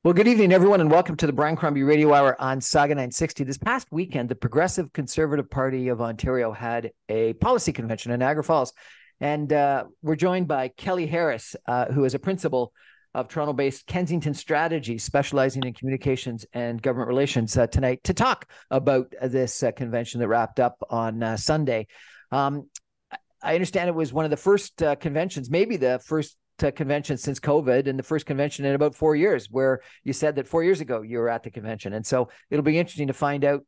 Well, good evening, everyone, and welcome to the Brian Crombie Radio Hour on Saga 960. This past weekend, the Progressive Conservative Party of Ontario had a policy convention in Niagara Falls. And we're joined by Kelly Harris, who is a principal of Toronto-based Kensington Strategy, specializing in communications and government relations, tonight to talk about this convention that wrapped up on Sunday. Um, I understand it was one of the first conventions, maybe the first convention since COVID, and the first convention in about 4 years, where you said that 4 years ago you were at the convention. And so it'll be interesting to find out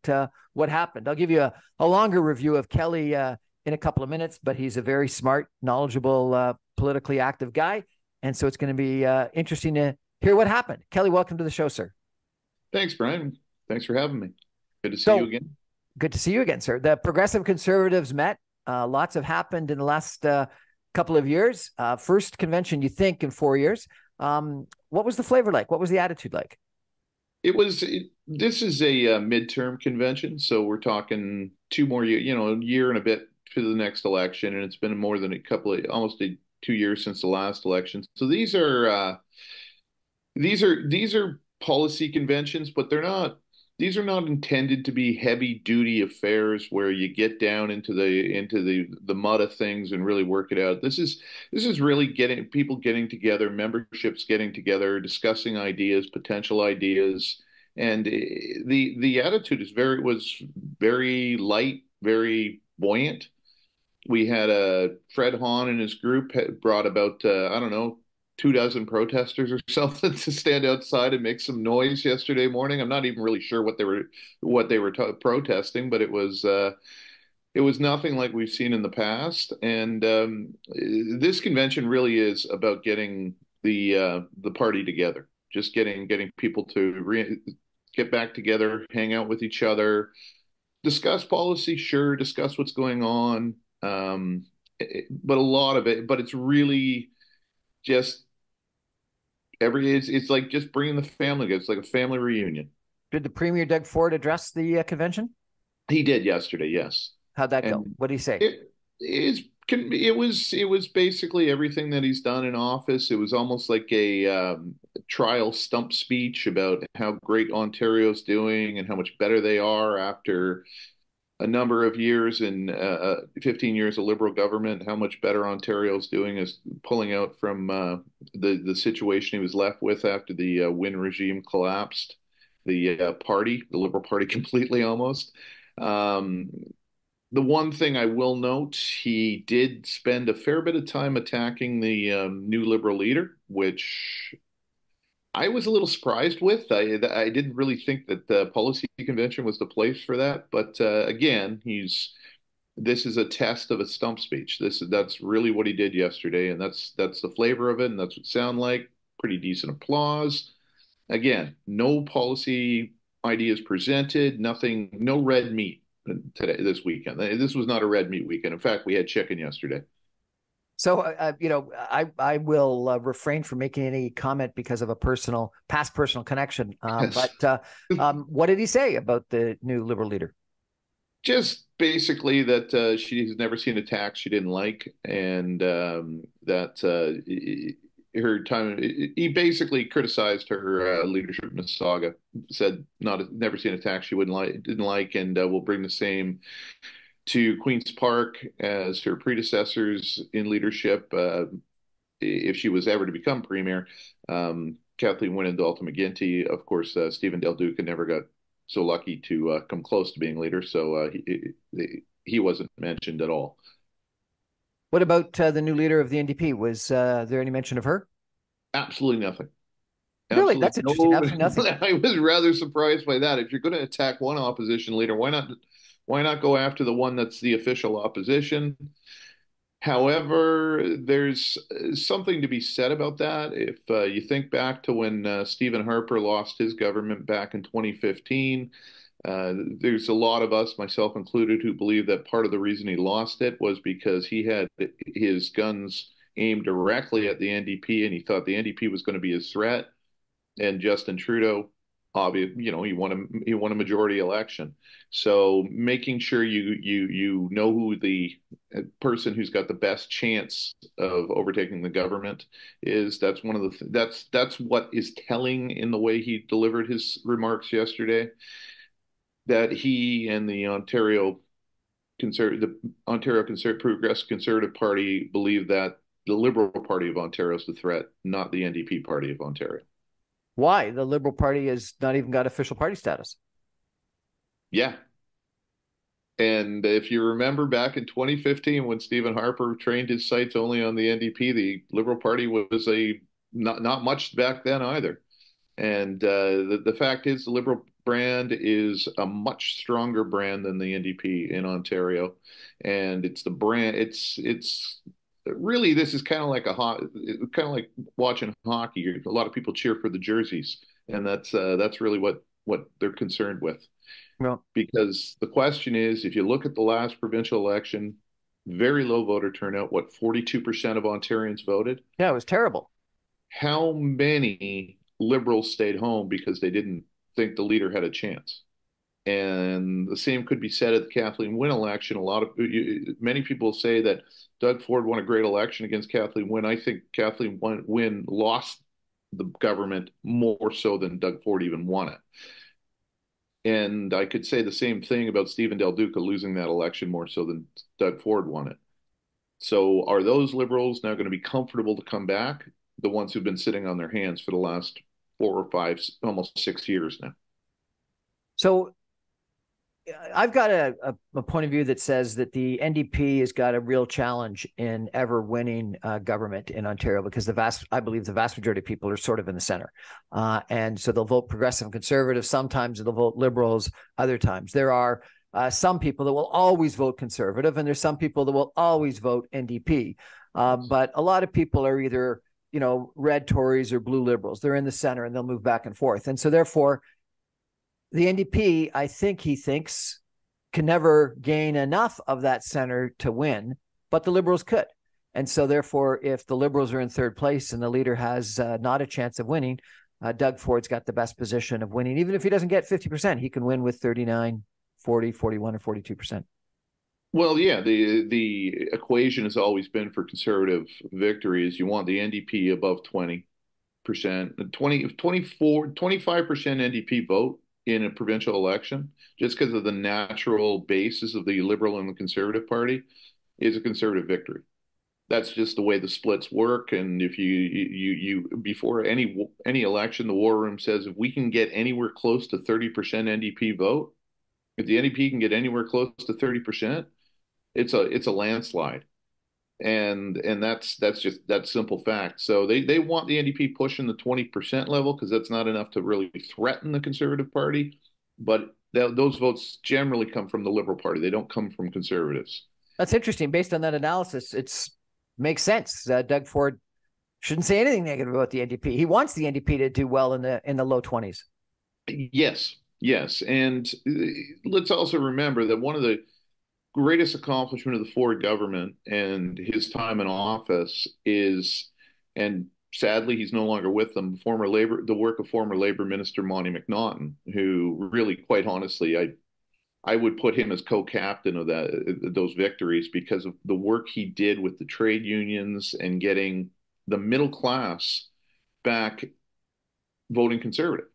what happened. I'll give you a longer review of Kelly in a couple of minutes, but he's a very smart, knowledgeable, politically active guy. And so it's going to be interesting to hear what happened. Kelly, welcome to the show, sir. Thanks, Brian. Thanks for having me. Good to see you So again. good to see you again, sir. The Progressive Conservatives met. Lots have happened in the last couple of years. First convention, you think, in 4 years. What was the flavor like? What was the attitude like? This is a midterm convention, so we're talking two more year, a year and a bit to the next election, and it's been more than almost 2 years since the last election. So these are policy conventions, but these are not intended to be heavy duty affairs where you get down into the mud of things and really work it out. This is really getting people getting together, memberships getting together, discussing ideas, potential ideas. And the attitude was very light, very buoyant. We had Fred Hahn and his group had brought about I don't know, 2 dozen protesters or something to stand outside and make some noise yesterday morning. I'm not even really sure what they were protesting, but it was nothing like we've seen in the past. And this convention really is about getting the party together, just getting people to get back together, hang out with each other, discuss policy, sure, discuss what's going on. But a lot of it, but it's really just it's like just bringing the family together. It's like a family reunion. Did the Premier Doug Ford address the convention? He did yesterday, yes, How'd that go? and What did he say? it was basically everything that he's done in office. It was almost like a trial stump speech about how great Ontario's doing and how much better they are after a number of years in 15 years of Liberal government, how much better Ontario's doing is pulling out from the situation he was left with after the Wynne regime collapsed, the Liberal Party completely almost. Um, the one thing I will note, he did spend a fair bit of time attacking the new Liberal leader, which I was a little surprised with. I didn't really think that the policy convention was the place for that. But again, this is a test of a stump speech. That's really what he did yesterday, and that's the flavor of it, and that's what it sound like. Pretty decent applause. Again, no policy ideas presented, nothing, no red meat this weekend. This was not a red meat weekend. In fact, we had chicken yesterday. So, I will refrain from making any comment because of a past personal connection. Yes. But what did he say about the new Liberal leader? Just basically that she has never seen a tax she didn't like, and that her time. He basically criticized her leadership in Mississauga. Said not never seen a tax she didn't like, and will bring the same to Queens Park as her predecessors in leadership. If she was ever to become premier, Kathleen Wynne and Dalton McGuinty, of course, Stephen Del Duca never got so lucky to come close to being leader, so he wasn't mentioned at all. What about the new leader of the NDP? Was there any mention of her? Absolutely nothing. Really, Absolutely that's interesting. no. Absolutely nothing. I was rather surprised by that. If you're going to attack one opposition leader, why not go after the one that's the official opposition? However, there's something to be said about that. If you think back to when Stephen Harper lost his government back in 2015, there's a lot of us, myself included, who believe that part of the reason he lost it was because he had his guns aimed directly at the NDP and he thought the NDP was going to be his threat. And Justin Trudeau obvious, he won a majority election. So making sure you know who the person who's got the best chance of overtaking the government is. That's one of the that's what is telling in the way he delivered his remarks yesterday, that he and the Ontario Progressive Conservative Party believe that the Liberal Party of Ontario is the threat, not the NDP Party of Ontario. Why? The Liberal Party has not even got official party status. Yeah. And if you remember back in 2015, when Stephen Harper trained his sights only on the NDP, the Liberal Party was a not much back then either. And the fact is, the Liberal brand is a much stronger brand than the NDP in Ontario, and it's the brand. It's really, this is kind of like kind of like watching hockey. A lot of people cheer for the jerseys, and that's really what they're concerned with. Well, Because the question is, if you look at the last provincial election, very low voter turnout. What, 42% of Ontarians voted? yeah, it was terrible. How many liberals stayed home because they didn't think the leader had a chance? And the same could be said at the Kathleen Wynne election. Many people say that Doug Ford won a great election against Kathleen Wynne. I think Kathleen Wynne lost the government more so than Doug Ford even won it. And I could say the same thing about Stephen Del Duca losing that election more so than Doug Ford won it. So are those liberals now going to be comfortable to come back? The ones who've been sitting on their hands for the last 4 or 5, almost 6 years now. So I've got a point of view that says that the NDP has got a real challenge in ever winning government in Ontario, because I believe the vast majority of people are sort of in the center. And so they'll vote progressive and conservative. Sometimes they'll vote liberals, other times. There are some people that will always vote conservative, and there's some people that will always vote NDP. But a lot of people are either, red Tories or blue liberals. They're in the center and they'll move back and forth. And so therefore, the NDP, I think he thinks, can never gain enough of that center to win, but the Liberals could. And so therefore, if the Liberals are in third place and the leader has not a chance of winning, Doug Ford's got the best position of winning. Even if he doesn't get 50%, he can win with 39, 40, 41, or 42%. Well, yeah, the equation has always been for conservative victories. You want the NDP above 20%, 25% NDP vote in a provincial election, just because of the natural basis of the Liberal and the Conservative Party, is a conservative victory. That's just the way the splits work. And if you before any election, the war room says if we can get anywhere close to 30% NDP vote, if the NDP can get anywhere close to 30%, it's a landslide. And that's simple fact. So they want the NDP pushing the 20% level, because that's not enough to really threaten the Conservative Party. But those votes generally come from the Liberal Party. They don't come from conservatives. That's interesting. Based on that analysis, it's makes sense. Doug Ford shouldn't say anything negative about the NDP. He wants the NDP to do well in the low 20s. Yes, yes. And let's also remember that one of the greatest accomplishment of the Ford government and his time in office is, and sadly he's no longer with them, the work of former Labor Minister Monty McNaughton, who really, quite honestly, I would put him as co-captain of those victories, because of the work he did with the trade unions and getting the middle class back voting conservative.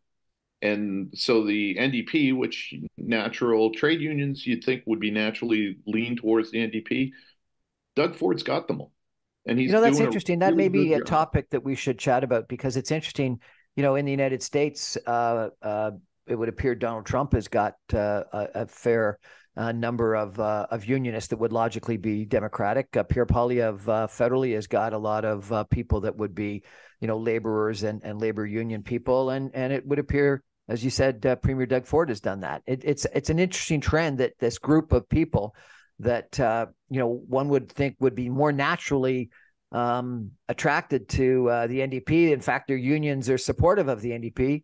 And so the NDP, which natural trade unions you'd think would be naturally lean towards the NDP, Doug Ford's got them all. And he's that's doing interesting. a That really may be a good job. topic that we should chat about, because it's interesting. In the United States, it would appear Donald Trump has got a fair number of unionists that would logically be Democratic. Pierre Poilievre federally has got a lot of people that would be, laborers and labor union people. And it would appear, as you said, Premier Doug Ford has done that. It's an interesting trend that this group of people that, one would think would be more naturally attracted to the NDP. In fact, their unions are supportive of the NDP,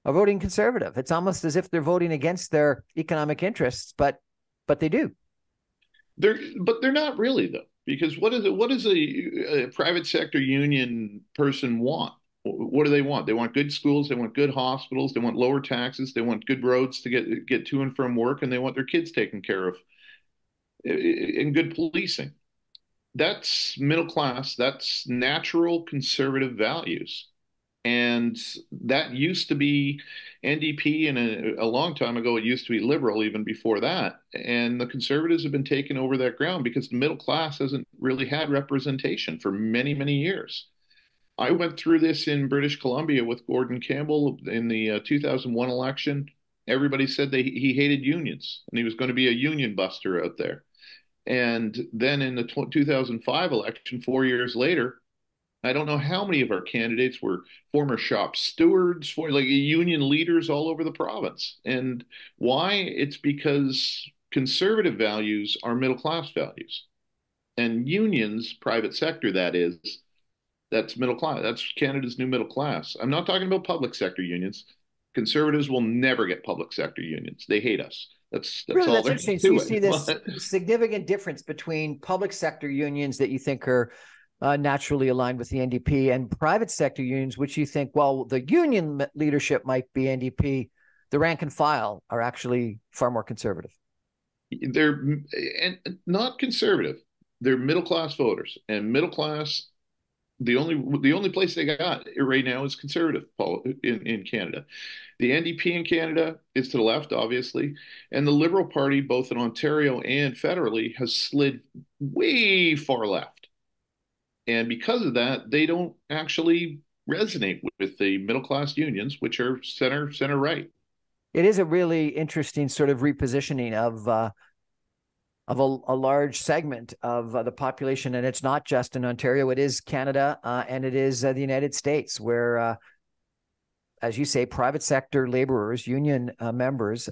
are voting conservative. It's almost as if they're voting against their economic interests, but they do. They're not really, though, because what does a private sector union person want? What do they want? They want good schools, they want good hospitals, they want lower taxes, they want good roads to get to and from work, and they want their kids taken care of and good policing. That's middle class. That's natural conservative values. And that used to be NDP, and a long time ago, it used to be liberal even before that. And the conservatives have been taking over that ground because the middle class hasn't really had representation for many, many years. I went through this in British Columbia with Gordon Campbell in the 2001 election. Everybody said he hated unions and he was going to be a union buster out there. And then in the 2005 election, 4 years later, I don't know how many of our candidates were former shop stewards, for like union leaders all over the province. And why? It's because conservative values are middle class values. And unions, private sector, that's middle class. That's Canada's new middle class. I'm not talking about public sector unions. Conservatives will never get public sector unions. They hate us. That's Really, all that's they're interesting. So you doing. see this significant difference between public sector unions that you think are naturally aligned with the NDP and private sector unions, which you think, well, the union leadership might be NDP, the rank and file are actually far more conservative. They're and not conservative. They're middle class voters, and middle class. The only place they got right now is conservative in Canada. The NDP in Canada is to the left, obviously, and the Liberal Party, both in Ontario and federally, has slid way far left. And because of that, they don't actually resonate with the middle class unions, which are center right. It is a really interesting sort of repositioning of a large segment of the population, and it's not just in Ontario; it is Canada and it is the United States, where, as you say, private sector laborers, union members,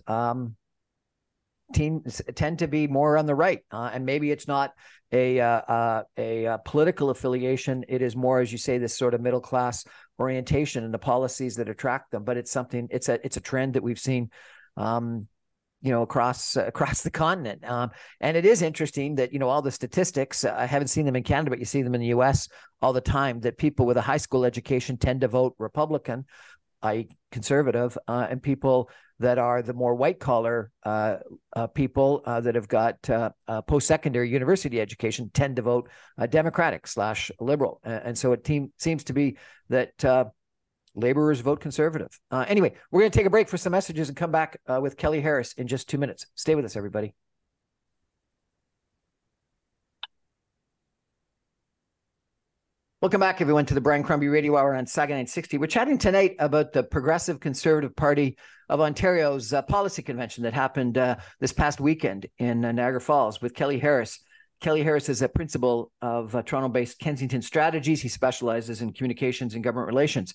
tend to be more on the right, and maybe it's not a political affiliation. It is more, as you say, this sort of middle class orientation and the policies that attract them. But it's something. It's a trend that we've seen, across the continent. And it is interesting that all the statistics. I haven't seen them in Canada, but you see them in the U.S. all the time. That people with a high school education tend to vote Republican, i.e., conservative, and people that are the more white collar people that have got post-secondary university education tend to vote Democratic/liberal. And so it seems to be that laborers vote conservative. Anyway, we're going to take a break for some messages and come back with Kelly Harris in just 2 minutes. Stay with us, everybody. Welcome back, everyone, to the Brian Crombie Radio Hour on Saga 960. We're chatting tonight about the Progressive Conservative Party of Ontario's policy convention that happened this past weekend in Niagara Falls with Kelly Harris. Kelly Harris is a principal of Toronto-based Kensington Strategies. He specializes in communications and government relations.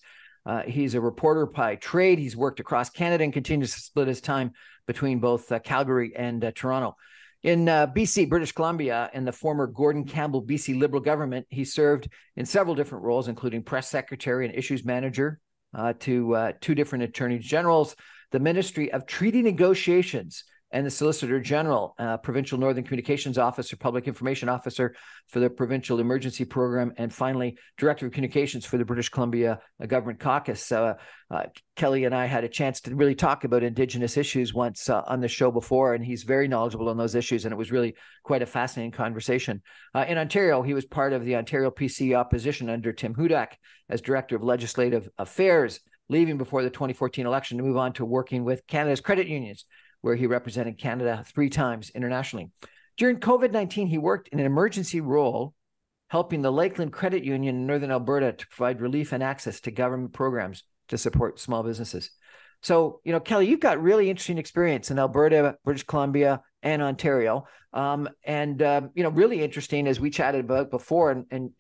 He's a reporter by trade. He's worked across Canada and continues to split his time between both Calgary and Toronto. In BC, British Columbia, in the former Gordon Campbell BC Liberal government, he served in several different roles, including press secretary and issues manager to two different attorneys generals, the Ministry of Treaty Negotiations, and the Solicitor General, Provincial Northern Communications Officer, Public Information Officer for the Provincial Emergency Program, and finally, Director of Communications for the British Columbia Government Caucus. Kelly and I had a chance to really talk about Indigenous issues once on the show before, and he's very knowledgeable on those issues, and it was really quite a fascinating conversation. In Ontario, he was part of the Ontario PC opposition under Tim Hudak as Director of Legislative Affairs, leaving before the 2014 election to move on to working with Canada's credit unions, where he represented Canada 3 times internationally. During COVID-19, he worked in an emergency role, helping the Lakeland Credit Union in Northern Alberta to provide relief and access to government programs to support small businesses. So, Kelly, you've got really interesting experience in Alberta, British Columbia, and Ontario. Really interesting, as we chatted about before, and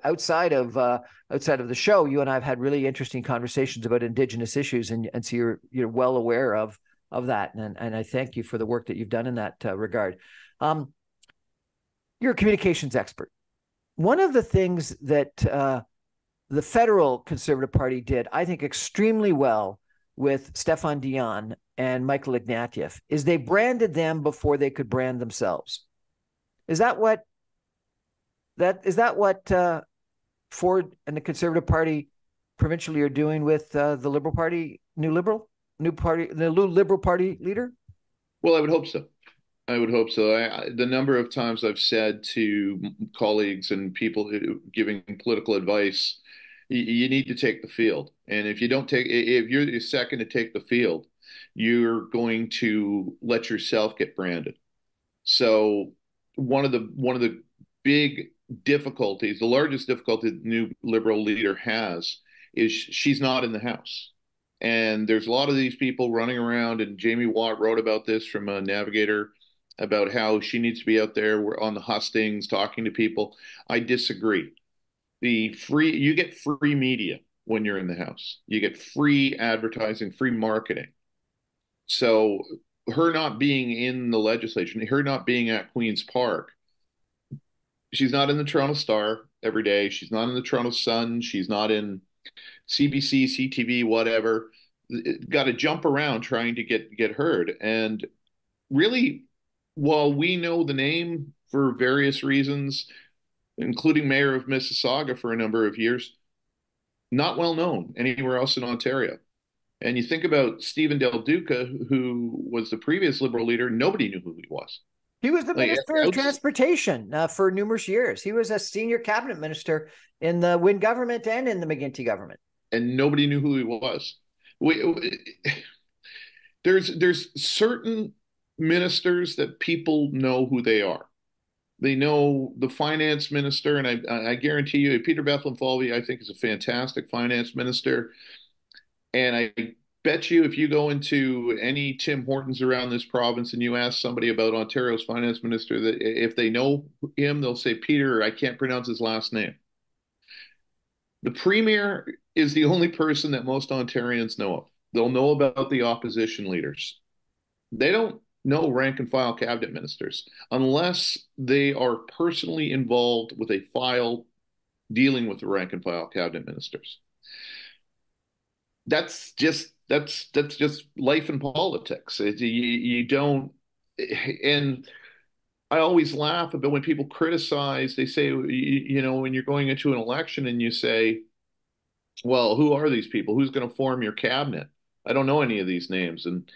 outside of the show, you and I have had really interesting conversations about Indigenous issues, and so you're well aware of that. And I thank you for the work that you've done in that regard. You're a communications expert. One of the things that the federal Conservative Party did, I think, extremely well with Stéphane Dion and Michael Ignatieff is they branded them before they could brand themselves. Is that what Ford and the Conservative Party provincially are doing with the Liberal Party, the new Liberal Party leader? Well, I would hope so. I would hope so. The number of times I've said to colleagues and people giving political advice, you need to take the field. And if you don't take, if you're second to take the field, you're going to let yourself get branded. So one of the big difficulties, the largest difficulty the new Liberal leader has, is she's not in the House. And there's a lot of these people running around, and Jamie Watt wrote about this from a Navigator about how she needs to be out there on the hustings, talking to people. I disagree. You get free media when you're in the House. You get free advertising, free marketing. So her not being in the legislature, her not being at Queen's Park, she's not in the Toronto Star every day. She's not in the Toronto Sun. She's not in CBC, CTV, whatever. Got to jump around trying to get heard. And really, while we know the name for various reasons, including mayor of Mississauga for a number of years, not well known anywhere else in Ontario. And you think about Stephen Del Duca, who was the previous Liberal leader, nobody knew who he was. He was the Like, Minister of Transportation for numerous years. He was a senior cabinet minister in the Wynne government and in the McGuinty government. And nobody knew who he was. There's certain ministers that people know who they are. They know the finance minister, and I guarantee you, Peter Bethlenfalvy, I think, is a fantastic finance minister. And I bet you if you go into any Tim Hortons around this province and you ask somebody about Ontario's finance minister, that if they know him, they'll say Peter, I can't pronounce his last name. The premier is the only person that most Ontarians know of. They'll know about the opposition leaders. They don't know rank and file cabinet ministers unless they are personally involved with a file dealing with the rank and file cabinet ministers. That's just life in politics. You don't, and I always laugh about when people criticize. They say, when you're going into an election and you say, "Well, who are these people? Who's going to form your cabinet?" I don't know any of these names, and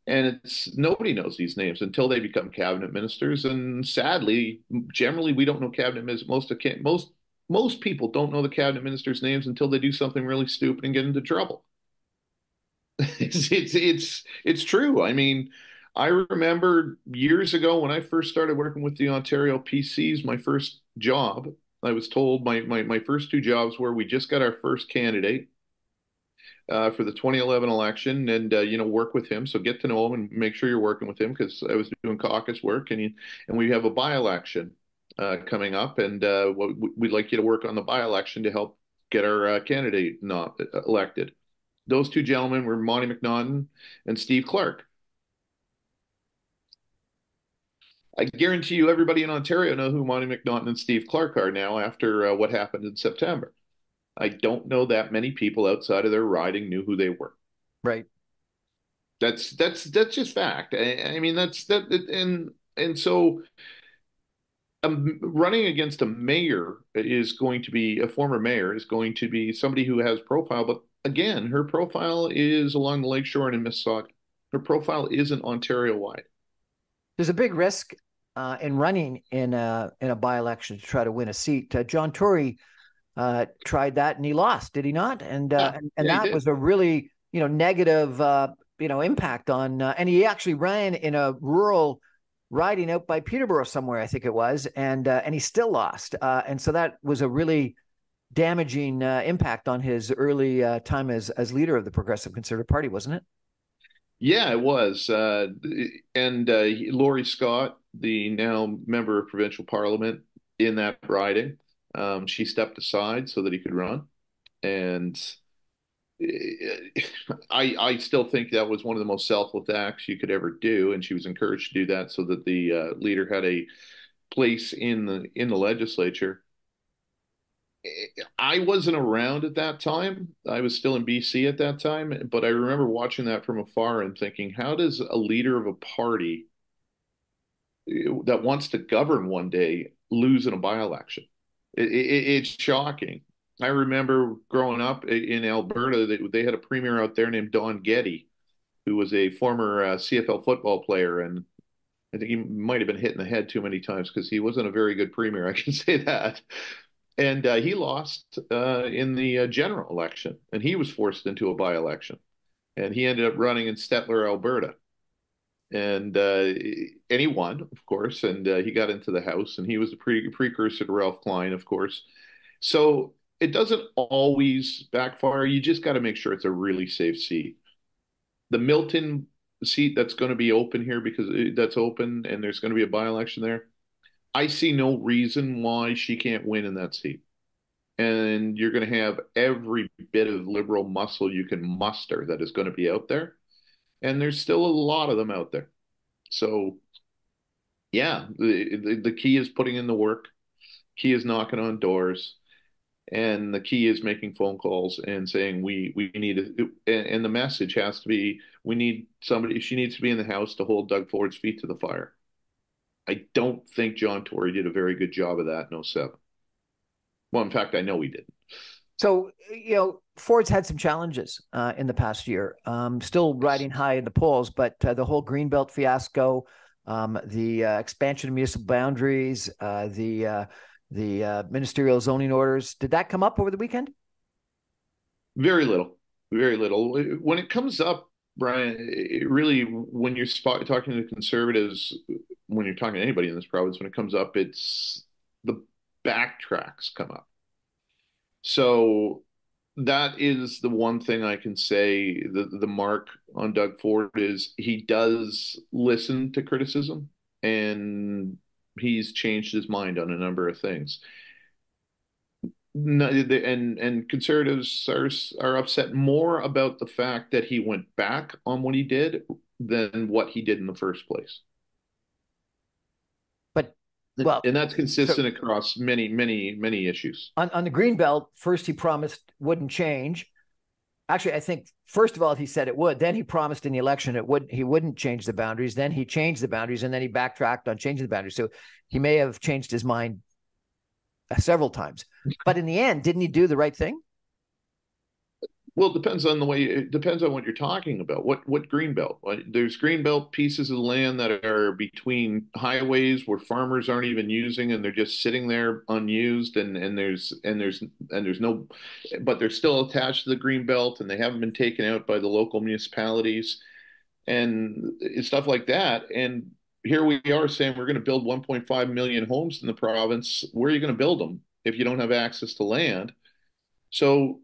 it's nobody knows these names until they become cabinet ministers. And sadly, generally, we don't know cabinet ministers. Most people don't know the cabinet ministers' names until they do something really stupid and get into trouble. It's true. I mean, I remember years ago when I first started working with the Ontario PCs, my first job, I was told my first two jobs were we just got our first candidate for the 2011 election, and work with him. So get to know him and make sure you're working with him because I was doing caucus work, and we have a by-election coming up, and we'd like you to work on the by-election to help get our candidate not elected. Those two gentlemen were Monty McNaughton and Steve Clark. I guarantee you everybody in Ontario know who Monty McNaughton and Steve Clark are now after what happened in September. I don't know that many people outside of their riding knew who they were. Right. That's just fact. I mean and so running against a mayor is going to be a former mayor is going to be somebody who has profile, but again, her profile is along the lakeshore and in Mississauga. Her profile isn't Ontario wide. There's a big risk in running in a by-election to try to win a seat. John Tory tried that and he lost, did he not? And that was a really negative impact on. And he actually ran in a rural riding out by Peterborough somewhere, I think it was, and he still lost. And so that was a really damaging impact on his early time as leader of the Progressive Conservative Party, wasn't it? Yeah, it was. And Laurie Scott, the now member of provincial parliament in that riding, she stepped aside so that he could run. And I still think that was one of the most selfless acts you could ever do. And she was encouraged to do that so that the leader had a place in the legislature. I wasn't around at that time. I was still in BC at that time, but I remember watching that from afar and thinking, how does a leader of a party that wants to govern one day lose in a by-election? It's shocking. I remember growing up in Alberta, they had a premier out there named Don Getty, who was a former CFL football player, and I think he might have been hit in the head too many times because he wasn't a very good premier. I can say that. And he lost in the general election, and he was forced into a by-election, and he ended up running in Stettler, Alberta, and he won, of course, and he got into the House, and he was the precursor to Ralph Klein, of course. So it doesn't always backfire. You just got to make sure it's a really safe seat. The Milton seat that's going to be open here because that's open, and there's going to be a by-election there. I see no reason why she can't win in that seat. And you're going to have every bit of liberal muscle you can muster that is going to be out there. And there's still a lot of them out there. So, yeah, the key is putting in the work. Key is knocking on doors. And the key is making phone calls and saying we need to, and the message has to be we need somebody. She needs to be in the House to hold Doug Ford's feet to the fire. I don't think John Tory did a very good job of that in '07. Well, in fact, I know he didn't. So, Ford's had some challenges in the past year, still riding high in the polls, but the whole Greenbelt fiasco, the expansion of municipal boundaries, the ministerial zoning orders, did that come up over the weekend? Very little, very little. When it comes up, Brian, it really, when you're talking to conservatives, when you're talking to anybody in this province, when it comes up, it's the backtracks come up. So that is the one thing I can say. The mark on Doug Ford is he does listen to criticism, and he's changed his mind on a number of things. No, and conservatives are upset more about the fact that he went back on what he did than what he did in the first place. But well, And that's so consistent across many issues. on the Greenbelt, first he promised wouldn't change. Actually, I think first of all he said it would. Then he promised in the election he wouldn't change the boundaries. Then he changed the boundaries, and then he backtracked on changing the boundaries. So he may have changed his mind several times. But in the end, didn't he do the right thing? Well, it depends on what you're talking about. What green belt? There's green belt pieces of land that are between highways where farmers aren't even using, and they're just sitting there unused, and there's no, but they're still attached to the green belt, and they haven't been taken out by the local municipalities and stuff like that. And here we are saying we're going to build 1.5 million homes in the province. Where are you going to build them if you don't have access to land? So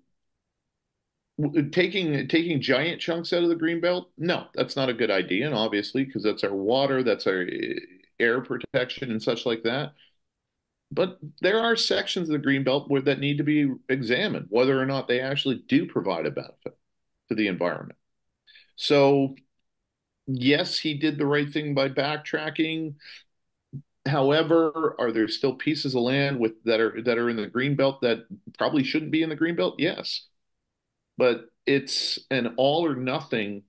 taking giant chunks out of the green belt, no, that's not a good idea. And obviously, because that's our water, that's our air protection and such like that. But there are sections of the green belt that need to be examined, whether or not they actually do provide a benefit to the environment. So yes, he did the right thing by backtracking. However, are there still pieces of land that are in the green belt that probably shouldn't be in the green belt? Yes, but it's an all or nothing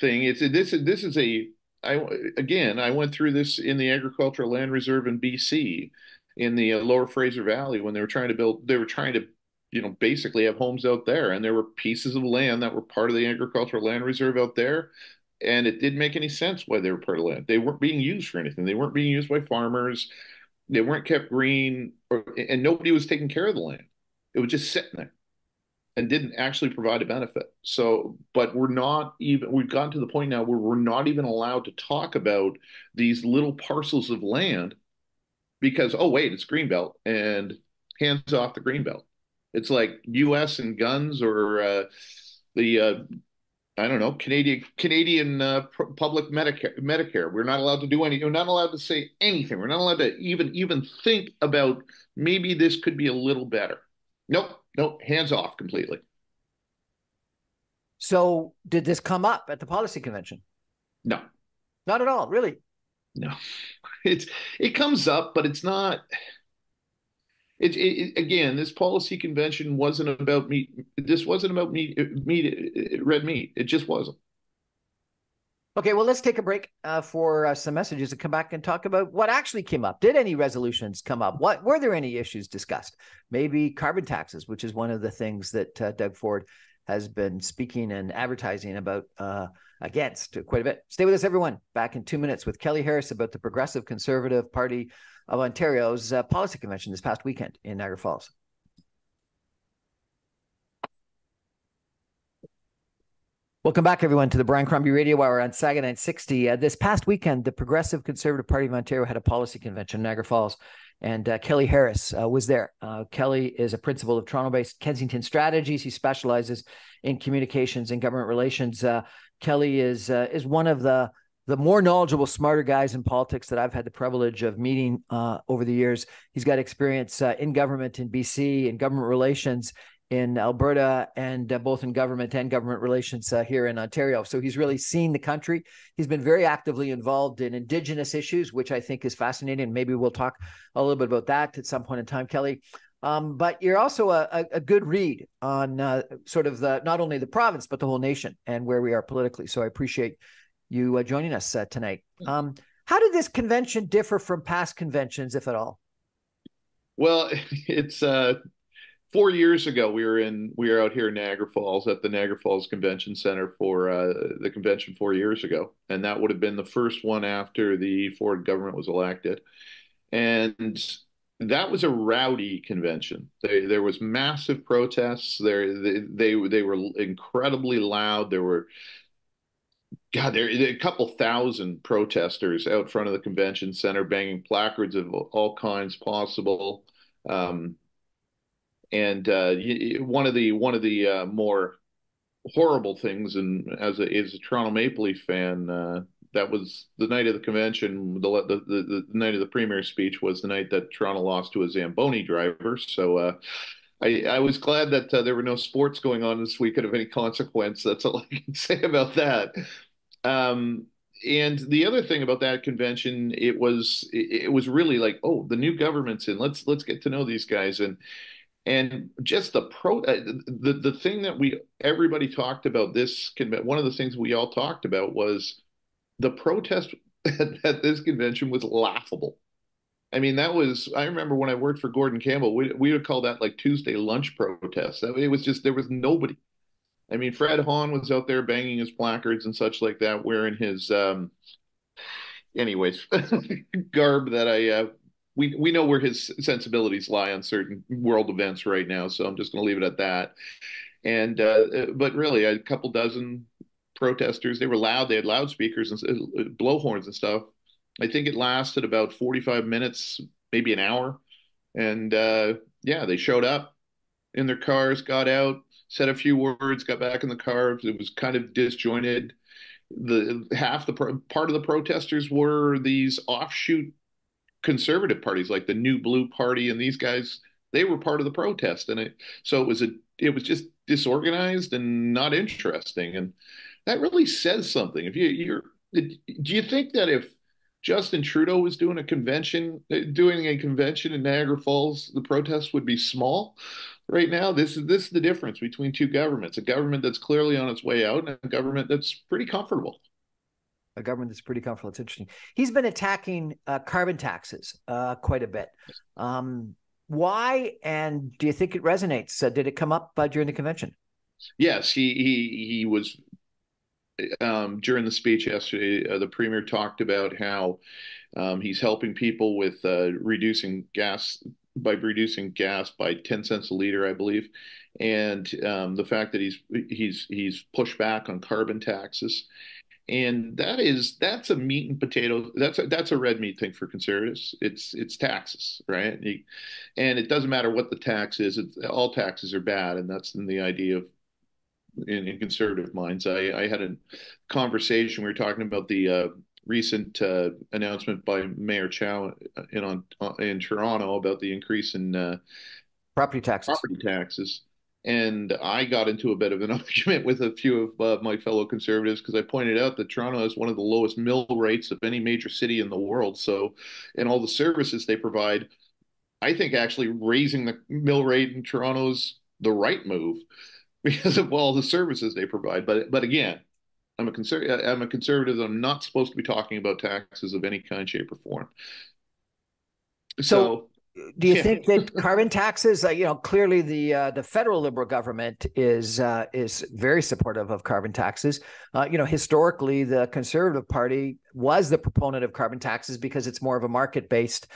thing. This is a I again I went through this in the agricultural land reserve in BC in the Lower Fraser Valley when they were trying to basically have homes out there, and there were pieces of land that were part of the agricultural land reserve out there, and it didn't make any sense why they were part of the land. They weren't being used for anything. They weren't being used by farmers. They weren't kept green, and nobody was taking care of the land. It was just sitting there and didn't actually provide a benefit. So, but we've gotten to the point now where we're not even allowed to talk about these little parcels of land because, oh, wait, it's Greenbelt and hands off the Greenbelt. It's like US and guns or the, I don't know, Canadian public Medicare. We're not allowed to do anything. We're not allowed to say anything. We're not allowed to even think about maybe this could be a little better. Nope, nope, hands off completely. So did this come up at the policy convention? No, Not at all, really. no. It comes up, but it's not. Again, this policy convention wasn't about meat. This wasn't about red meat. It just wasn't. Okay, well, let's take a break for some messages and come back and talk about what actually came up. Did any resolutions come up? What were there any issues discussed? Maybe carbon taxes, which is one of the things that Doug Ford has been speaking and advertising about against quite a bit. Stay with us, everyone. Back in 2 minutes with Kelly Harris about the Progressive Conservative Party of Ontario's policy convention this past weekend in Niagara Falls. Welcome back, everyone, to the Brian Crombie Radio Hour on Saga 960. This past weekend, the Progressive Conservative Party of Ontario had a policy convention in Niagara Falls, and Kelly Harris was there. Kelly is a principal of Toronto-based Kensington Strategies. He specializes in communications and government relations. Kelly is one of the more knowledgeable, smarter guys in politics that I've had the privilege of meeting over the years. He's got experience in government in BC, in government relations in Alberta, and both in government and government relations here in Ontario. So he's really seen the country. He's been very actively involved in Indigenous issues, which I think is fascinating. Maybe we'll talk a little bit about that at some point in time, Kelly. But you're also a good read on sort of not only the province, but the whole nation and where we are politically. So I appreciate you joining us tonight. How did this convention differ from past conventions, if at all? Well, it's 4 years ago, we were out here in Niagara Falls at the Niagara Falls Convention Center for the convention 4 years ago, and that would have been the first one after the Ford government was elected, and that was a rowdy convention. There was massive protests. They were incredibly loud. There were a couple thousand protesters out front of the convention center, banging placards of all kinds possible. Um, And one of the more horrible things, and as a Toronto Maple Leaf fan, that was the night of the convention. The night of the premier's speech was the night that Toronto lost to a Zamboni driver. So I was glad that there were no sports going on this weekend of any consequence. That's all I can say about that. Um, and the other thing about that convention, it was really like, oh, the new government's in. Let's get to know these guys. And just the thing that we everybody talked about one of the things we all talked about was the protest at this convention was laughable. I mean, I remember when I worked for Gordon Campbell, we would call that like Tuesday lunch protests. It was just, there was nobody. I mean, Fred Hahn was out there banging his placards and such like that, wearing his anyways, garb that we know where his sensibilities lie on certain world events right now, so I'm just going to leave it at that. And but really, a couple dozen protesters. They were loud. They had loudspeakers and blowhorns and stuff. I think it lasted about 45 minutes, maybe an hour. And yeah, they showed up in their cars, got out, said a few words, got back in the car. It was kind of disjointed. The half the part of the protesters were these offshoot conservative parties like the New Blue Party, and these guys, they were part of the protest, and it was just disorganized and not interesting, and that really says something. If do you think that if Justin Trudeau was doing a convention in Niagara Falls, the protests would be small? Right now, this is the difference between two governments: a government that's clearly on its way out, and a government that's pretty comfortable. A government that's pretty comfortable. It's interesting. He's been attacking carbon taxes quite a bit. Why? And do you think it resonates? Did it come up during the convention? Yes, he was during the speech yesterday. The premier talked about how he's helping people with reducing gas by 10 cents a liter, I believe, and the fact that he's pushed back on carbon taxes. And that's a meat and potato. That's a red meat thing for conservatives. It's taxes, right? And it doesn't matter what the tax is. All taxes are bad, and that's the idea of in conservative minds. I had a conversation. We were talking about the recent announcement by Mayor Chow in Toronto about the increase in Property taxes. property taxes. And I got into a bit of an argument with a few of my fellow conservatives because I pointed out that Toronto has one of the lowest mill rates of any major city in the world. So, and all the services they provide, I think actually raising the mill rate in Toronto is the right move because of all the services they provide. But again, I'm a conservative. I'm not supposed to be talking about taxes of any kind, shape, or form. So, So, do you yeah. think that carbon taxes? Clearly the federal Liberal government is very supportive of carbon taxes. Historically, the Conservative Party was the proponent of carbon taxes because it's more of a market-based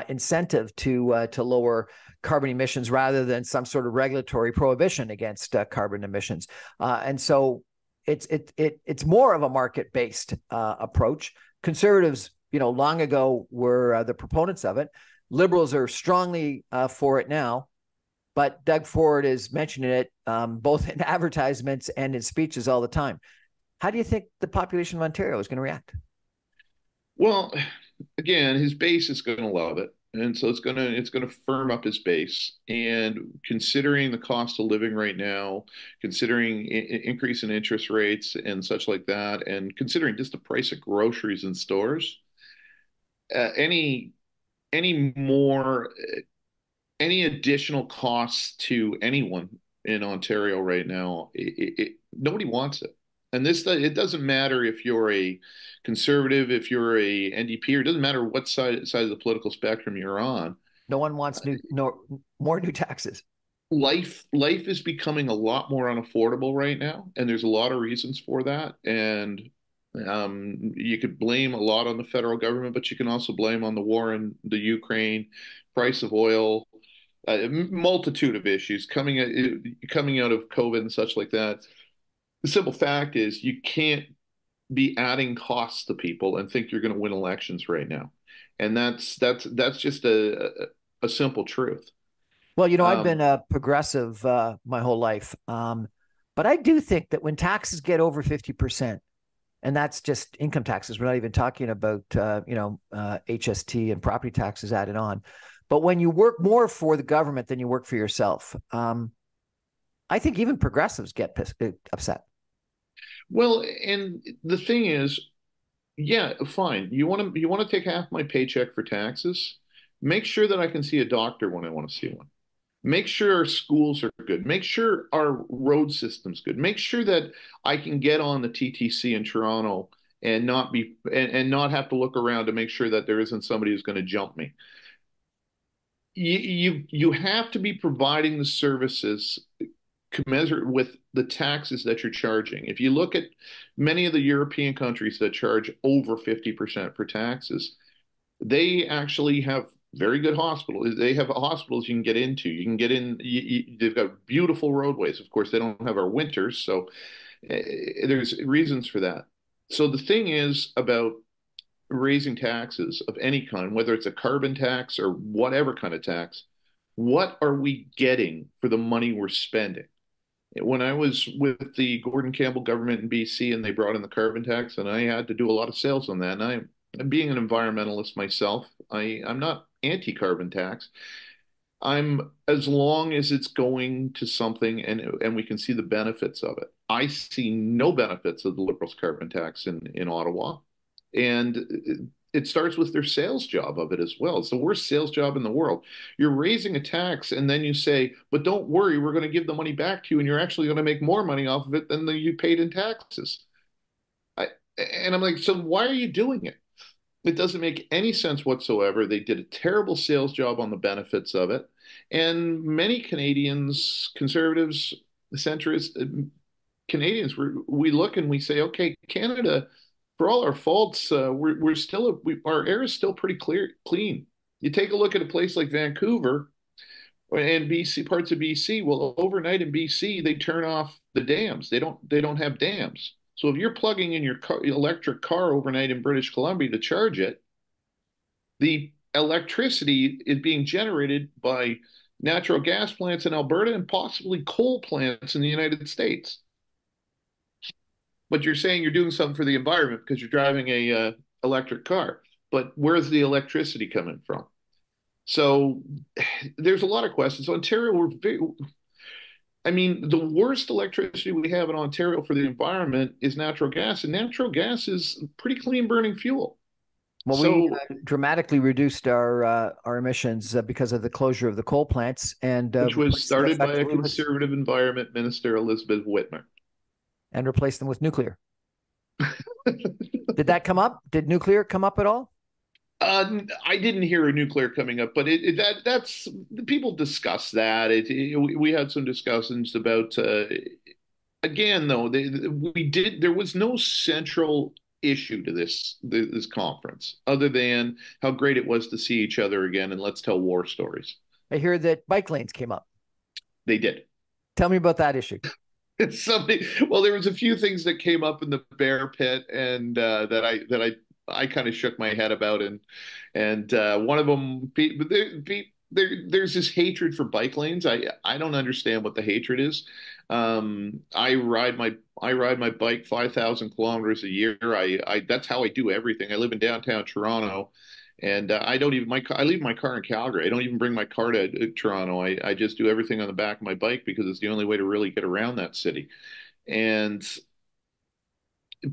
incentive to lower carbon emissions rather than some sort of regulatory prohibition against carbon emissions. And so, it's more of a market-based approach. Conservatives, long ago were the proponents of it. Liberals are strongly for it now, but Doug Ford is mentioning it both in advertisements and in speeches all the time. How do you think the population of Ontario is going to react? Well, again, his base is going to love it, and so it's gonna firm up his base. And considering the cost of living right now, considering increase in interest rates and such like that, and considering just the price of groceries in stores, any any more any additional costs to anyone in Ontario right now, nobody wants it. And it doesn't matter if you're a conservative, if you're a NDP, or it doesn't matter what side of the political spectrum you're on. No one wants more new taxes. Life is becoming a lot more unaffordable right now, and there's a lot of reasons for that. And you could blame a lot on the federal government, but you can also blame on the war in the Ukraine, price of oil, a multitude of issues coming out of COVID and such like that. The simple fact is you can't be adding costs to people and think you're going to win elections right now, and that's just a simple truth. Well, I've Um, been a progressive my whole life, but I do think that when taxes get over 50%, and that's just income taxes. We're not even talking about HST and property taxes added on. But when you work more for the government than you work for yourself, I think even progressives get upset. well, and the thing is, yeah, fine. You want to take half my paycheck for taxes? Make sure that I can see a doctor when I want to see one. Make sure our schools are good. Make sure our road system's good. Make sure that I can get on the TTC in Toronto and not have to look around to make sure that there isn't somebody who's going to jump me. You have to be providing the services commensurate with the taxes that you're charging. If you look at many of the European countries that charge over 50% for taxes, they actually have very good hospitals. They have hospitals you can get into. You can get in. They've got beautiful roadways. Of course, they don't have our winters, so there's reasons for that. So the thing is about raising taxes of any kind, whether it's a carbon tax or whatever kind of tax, what are we getting for the money we're spending? When I was with the Gordon Campbell government in BC and they brought in the carbon tax, and I had to do a lot of sales on that. Being an environmentalist myself, I'm not anti-carbon tax. I'm as long as it's going to something and we can see the benefits of it. I see no benefits of the Liberals' carbon tax in Ottawa, and it starts with their sales job of it as well. It's the worst sales job in the world. You're raising a tax and then you say, but don't worry, we're going to give the money back to you and you're actually going to make more money off of it than you paid in taxes. I, and I'm like, so why are you doing it? It doesn't make any sense whatsoever. They did a terrible sales job on the benefits of it. And many Canadians, conservatives, centrists, Canadians, we look and we say, okay, Canada, for all our faults, we're still our air is still pretty clean. You take a look at a place like Vancouver and BC, parts of BC. Well, overnight in BC, they turn off the dams. They don't have dams. So if you're plugging in your electric car overnight in British Columbia to charge it, the electricity is being generated by natural gas plants in Alberta and possibly coal plants in the United States. But you're saying you're doing something for the environment because you're driving a electric car. But where's the electricity coming from? So there's a lot of questions. Ontario, I mean, the worst electricity we have in Ontario for the environment is natural gas, and natural gas is pretty clean burning fuel. Well, we So, dramatically reduced our emissions because of the closure of the coal plants and which was replaced them started by a effectively with conservative environment minister, Elizabeth Whitmer. and replaced them with nuclear. Did that come up? Did nuclear come up at all? I didn't hear a nuclear coming up, but that's people discuss that. We had some discussions about again though we did there was no central issue to this conference other than how great it was to see each other again and let's tell war stories. I hear that bike lanes came up. They did. Tell me about that issue. Somebody, well, there was a few things that came up in the bear pit, and I kind of shook my head about, and one of them, there's this hatred for bike lanes. I don't understand what the hatred is. I ride my bike 5,000 kilometers a year. I that's how I do everything. I live in downtown Toronto. And I don't even I leave my car in Calgary. I don't even bring my car to Toronto. I just do everything on the back of my bike because it's the only way to really get around that city. And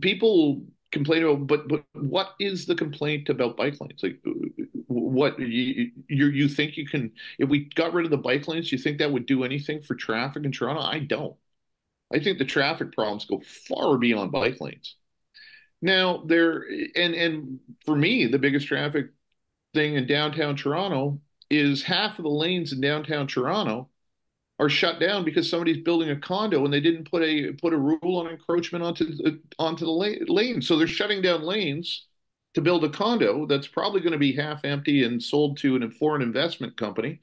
people complain about, but what is the complaint about bike lanes? Like, what you think you can? If we got rid of the bike lanes, you think that would do anything for traffic in Toronto? I don't. I think the traffic problems go far beyond bike lanes. Now there and for me, the biggest traffic thing in downtown Toronto is half of the lanes in downtown Toronto are shut down because somebody's building a condo and they didn't put a rule on encroachment onto the lane. So they're shutting down lanes to build a condo that's probably going to be half empty and sold to a foreign investment company.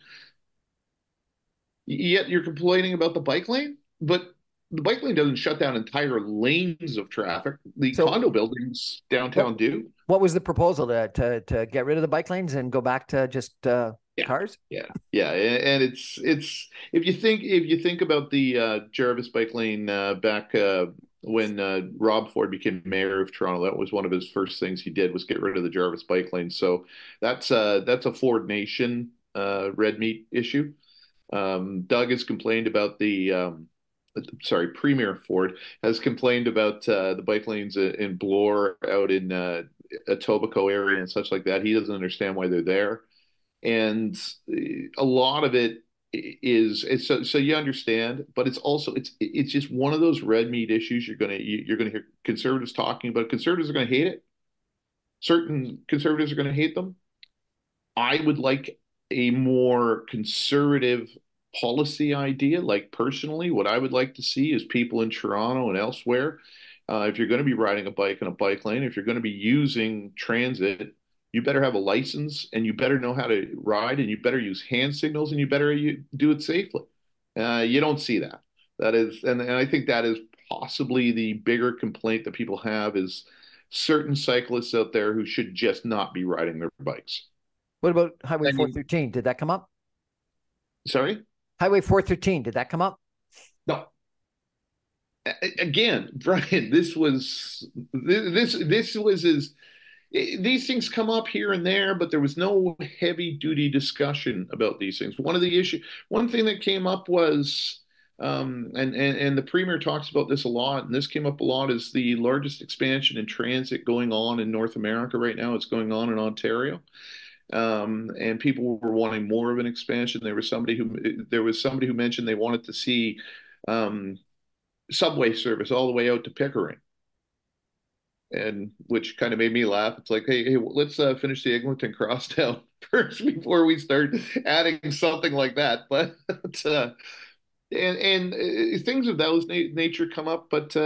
Yet you're complaining about the bike lane, but the bike lane doesn't shut down entire lanes of traffic. The So condo buildings what downtown do. what was the proposal to get rid of the bike lanes and go back to just Yeah, cars? yeah, and it's if you think about the Jarvis bike lane back when Rob Ford became mayor of Toronto, that was one of his first things he did was get rid of the Jarvis bike lane. So that's a Ford Nation red meat issue. Doug has complained about sorry, Premier Ford has complained about the bike lanes in Bloor out in Etobicoke area and such like that. He doesn't understand why they're there. And a lot of it so you understand, but it's just one of those red meat issues you're gonna hear conservatives talking about. Conservatives are gonna hate it. Certain conservatives are gonna hate them. I would like a more conservative policy idea. Like personally, what I would like to see is people in Toronto and elsewhere. If you're going to be riding a bike in a bike lane, if you're going to be using transit, you better have a license and you better know how to ride and you better use hand signals and you better do it safely. You don't see that. And I think that is possibly the bigger complaint that people have is certain cyclists out there who should just not be riding their bikes. What about Highway I mean, 413? Did that come up? sorry? Highway 413, did that come up? No. Again, Brian, this was as these things come up here and there, but there was no heavy duty discussion about these things. One thing that came up was, and the premier talks about this a lot, and this came up a lot, is the largest expansion in transit going on in North America right now. It's going on in Ontario. And people were wanting more of an expansion. There was somebody who mentioned they wanted to see um, subway service all the way out to Pickering, and which kind of made me laugh. It's like, hey, let's finish the Eglinton crosstown first before we start adding something like that. But things of those nature come up, but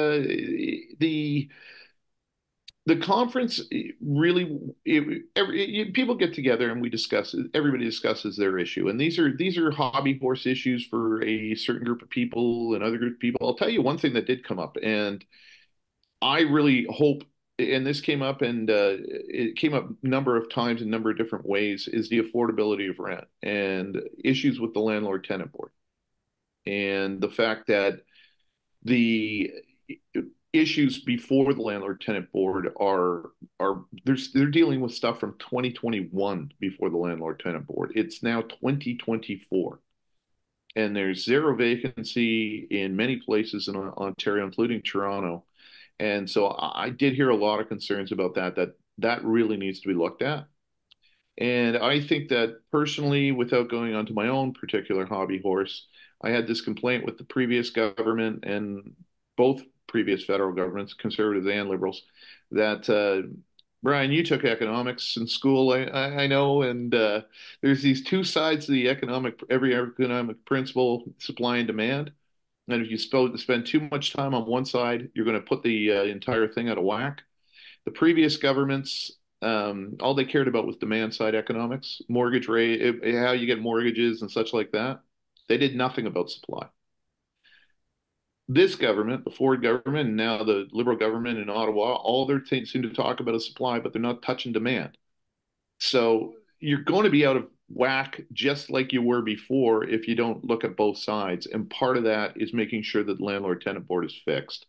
the conference really people get together and we discuss it. Everybody discusses their issue, and these are hobby horse issues for a certain group of people and other group of people. I'll tell you one thing that did come up, and I really hope, and this came up, and it came up a number of times in a number of different ways, is the affordability of rent and issues with the landlord tenant board, and the fact that the issues before the landlord tenant board they're dealing with stuff from 2021 before the landlord tenant board. It's now 2024 and there's zero vacancy in many places in Ontario, including Toronto. And so I did hear a lot of concerns about that really needs to be looked at. And I think that personally, without going onto my own particular hobby horse, I had this complaint with the previous government, and both previous federal governments, conservatives and liberals, that Brian, you took economics in school, I know, and there's these two sides to the every economic principle, supply and demand. And if you spend too much time on one side, you're going to put the entire thing out of whack. The previous governments, all they cared about was demand side economics, mortgage rate, how you get mortgages and such like that. They did nothing about supply. This government, the Ford government, and now the Liberal government in Ottawa, all their things seem to talk about is supply, but they're not touching demand. So you're going to be out of whack just like you were before if you don't look at both sides. And part of that is making sure that the landlord tenant board is fixed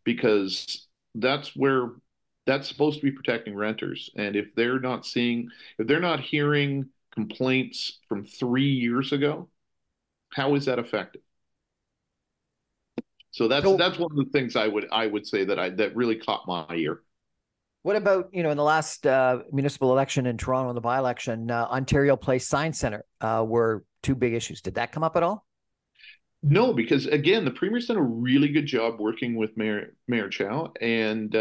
because that's supposed to be protecting renters. And if they're not hearing complaints from 3 years ago, how is that effective? So So that's one of the things I would say that really caught my ear. what about, in the last municipal election in Toronto, in the by-election, Ontario Place Science Center were two big issues. Did that come up at all? No, because again, the premier's done a really good job working with Mayor Chow, and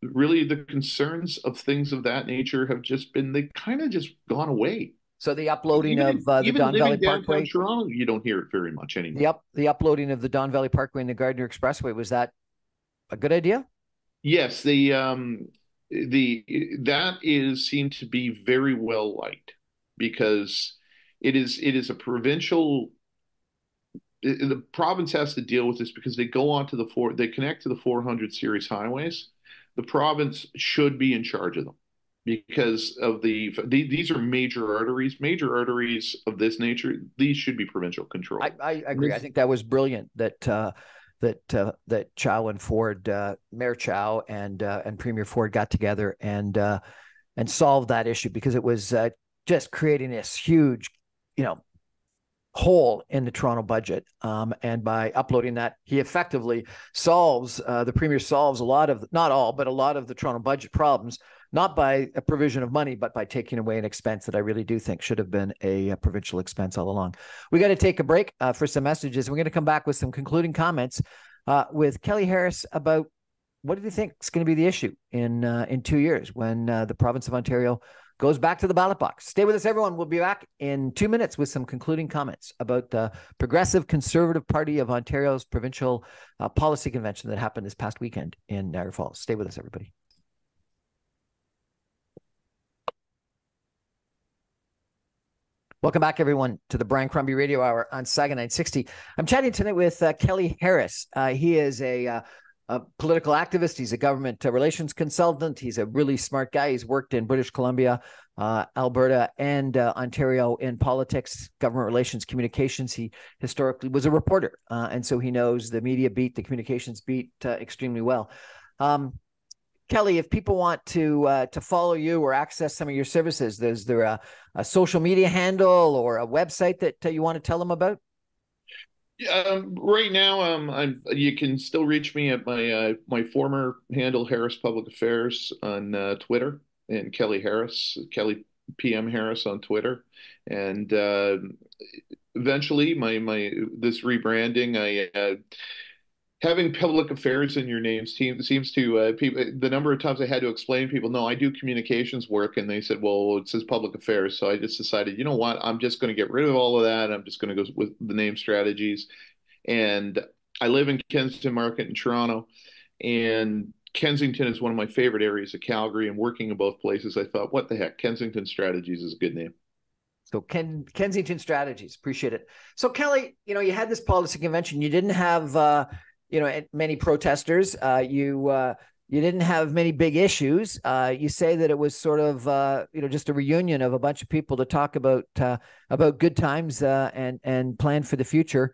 really the concerns of things of that nature have just been they kind of just gone away. So the uploading of the Even Don Valley living downtown Parkway, Toronto, you don't hear it very much anymore. the uploading of the Don Valley Parkway and the Gardner Expressway, was that a good idea? Yes, the that is seen to be very well liked because it is a provincial the province has to deal with this because they connect to the 400 series highways. The province should be in charge of them because of these are major arteries of this nature. These should be provincial control. I agree. I think that was brilliant that Chow and Ford, Mayor Chow and Premier Ford got together and solved that issue because it was just creating this huge, you know, hole in the Toronto budget. And by uploading that, he effectively the premier solves a lot of, not all, but a lot of the Toronto budget problems, not by a provision of money, but by taking away an expense that I really do think should have been a provincial expense all along. We got to take a break for some messages. We're going to come back with some concluding comments with Kelly Harris about what do you think is going to be the issue in 2 years when the province of Ontario goes back to the ballot box. Stay with us, everyone. We'll be back in 2 minutes with some concluding comments about the Progressive Conservative Party of Ontario's provincial policy convention that happened this past weekend in Niagara Falls. Stay with us, everybody. Welcome back, everyone, to the Brian Crombie Radio Hour on Saga 960. I'm chatting tonight with Kelly Harris. He is a political activist. He's a government relations consultant. He's a really smart guy. He's worked in British Columbia, Alberta, and Ontario in politics, government relations, communications. He historically was a reporter, and so he knows the media beat, the communications beat extremely well. Kelly, if people want to follow you or access some of your services, is there a social media handle or a website that you want to tell them about? Right now, you can still reach me at my former handle, Harris Public Affairs, on Twitter, and Kelly Harris, Kelly PM Harris on Twitter, and eventually, my this rebranding, having public affairs in your name seems to people. The number of times I had to explain to people, no, I do communications work, and they said, well, it says public affairs. So I just decided, you know what, I'm just going to get rid of all of that. I'm just going to go with the name strategies. And I live in Kensington Market in Toronto, and Kensington is one of my favorite areas of Calgary. And working in both places, I thought, what the heck, Kensington Strategies is a good name. So Kensington Strategies, appreciate it. So Kelly, you had this policy convention. You didn't have many protesters. You didn't have many big issues. You say that it was sort of just a reunion of a bunch of people to talk about good times and plan for the future.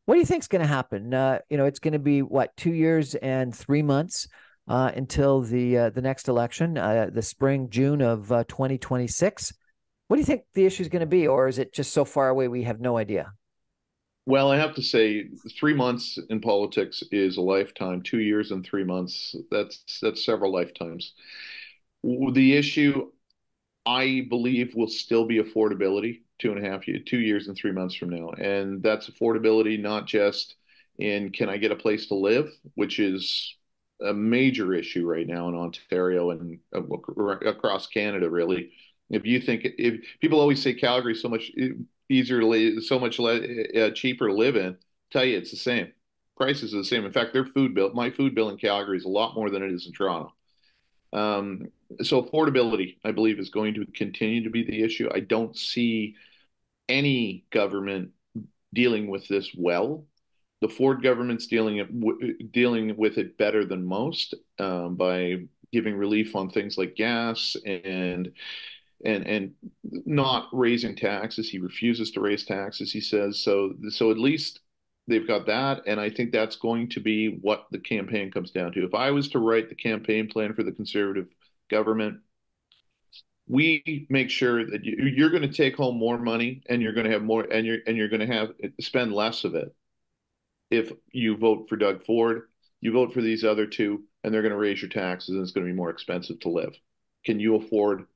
What do you think is going to happen? It's going to be what, 2 years and 3 months until the next election, the spring, June of 2026. What do you think the issue is going to be, or is it just so far away we have no idea? Well, I have to say, 3 months in politics is a lifetime. 2 years and 3 months, that's several lifetimes. The issue, I believe, will still be affordability 2.5 years, 2 years and 3 months from now. And that's affordability not just in can I get a place to live, which is a major issue right now in Ontario and across Canada, really. If people always say Calgary is so much easier to live, so much cheaper to live in, tell you it's the same. Prices are the same. In fact, my food bill in Calgary is a lot more than it is in Toronto. Um, so affordability, I believe, is going to continue to be the issue. I don't see any government dealing with this well. The Ford government's dealing with it better than most by giving relief on things like gas and not raising taxes. He refuses to raise taxes, he says. So at least they've got that, and I think that's going to be what the campaign comes down to. If I was to write the campaign plan for the Conservative government, we make sure that you're going to take home more money and you're going to have more and you're going to have spend less of it if you vote for Doug Ford. You vote for these other two and they're going to raise your taxes and it's going to be more expensive to live. Can you afford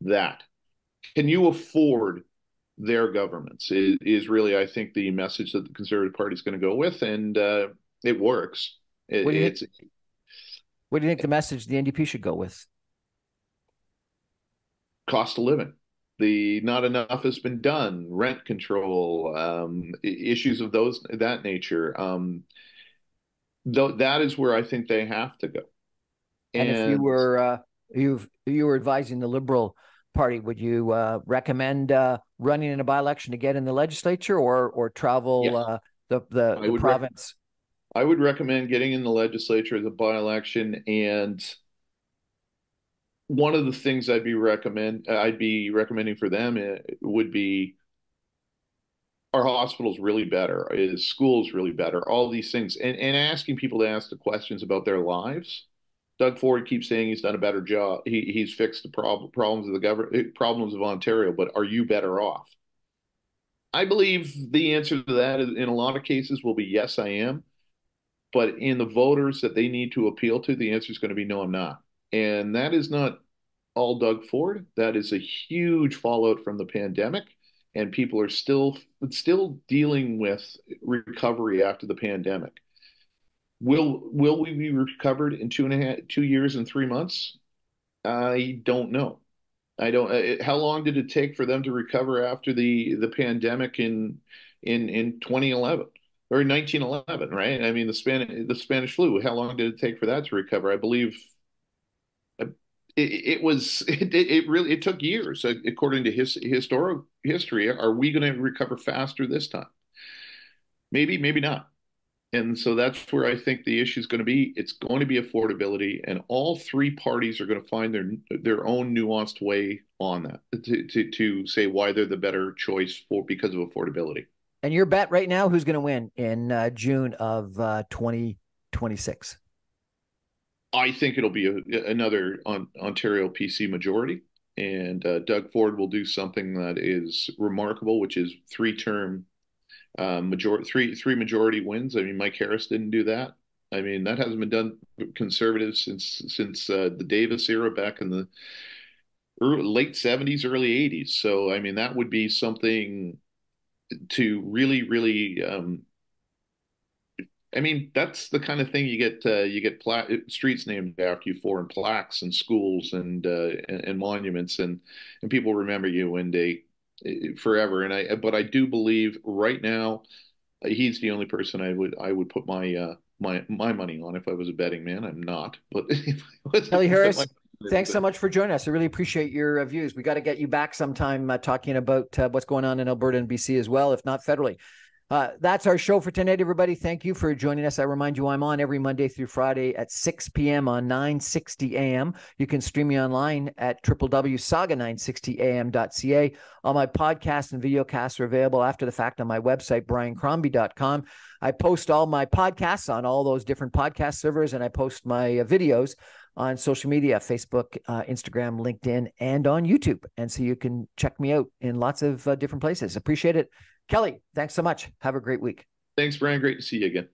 that? Can you afford their governments is really, I think, the message that the Conservative Party is going to go with, and it works. What do you It's think? What do you think the message the NDP should go with? cost of living. The not enough has been done, rent control, issues of that nature. Though that is where I think they have to go. And if you And were you were advising the Liberal Party, would you recommend running in a by-election to get in the legislature, or travel yes, I the would rec province? I would recommend getting in the legislature as a by-election. And one of the things I'd be recommending for them would be our hospitals really better, is schools really better, all these things, and asking people to ask the questions about their lives. Doug Ford keeps saying he's done a better job. He's fixed the problems of the government, problems of Ontario, but are you better off? I believe the answer to that in a lot of cases will be yes, I am. But in the voters that they need to appeal to, the answer is going to be no, I'm not. And that is not all Doug Ford. That is a huge fallout from the pandemic, and people are still dealing with recovery after the pandemic. Will we be recovered in 2 years and 3 months? I don't know. I don't. How long did it take for them to recover after the pandemic in 2011 or 1911? Right. I mean, the Spanish flu. How long did it take for that to recover? I believe it was it really it took years according to his historical history. Are we going to recover faster this time? Maybe, maybe not. And so that's where I think the issue is going to be. It's going to be affordability, and all three parties are going to find their own nuanced way on that to say why they're the better choice for because of affordability. And your bet right now, who's going to win in June of 2026? I think it'll be another Ontario PC majority, and Doug Ford will do something that is remarkable, which is three-term three majority wins. I mean, Mike Harris didn't do that. I mean, that hasn't been done conservatives since the Davis era back in the late 70s, early 80s. So, I mean, that would be something to really, really. I mean, that's the kind of thing you get streets named after you for, and plaques and schools and monuments, and people remember you and they forever. But I do believe right now he's the only person I would put my money on if I was a betting man. I'm not, but if I was to Kelly put my Harris, thanks so much for joining us. I really appreciate your views. We got to get you back sometime talking about what's going on in Alberta and BC as well, if not federally. That's our show for tonight, everybody. Thank you for joining us. I remind you, I'm on every Monday through Friday at 6 p.m. on 960 AM. You can stream me online at www.saga960am.ca. All my podcasts and video casts are available after the fact on my website, briancrombie.com. I post all my podcasts on all those different podcast servers, and I post my videos on social media, Facebook, Instagram, LinkedIn, and on YouTube. And so you can check me out in lots of different places. Appreciate it. Kelly, thanks so much. Have a great week. Thanks, Brian. Great to see you again.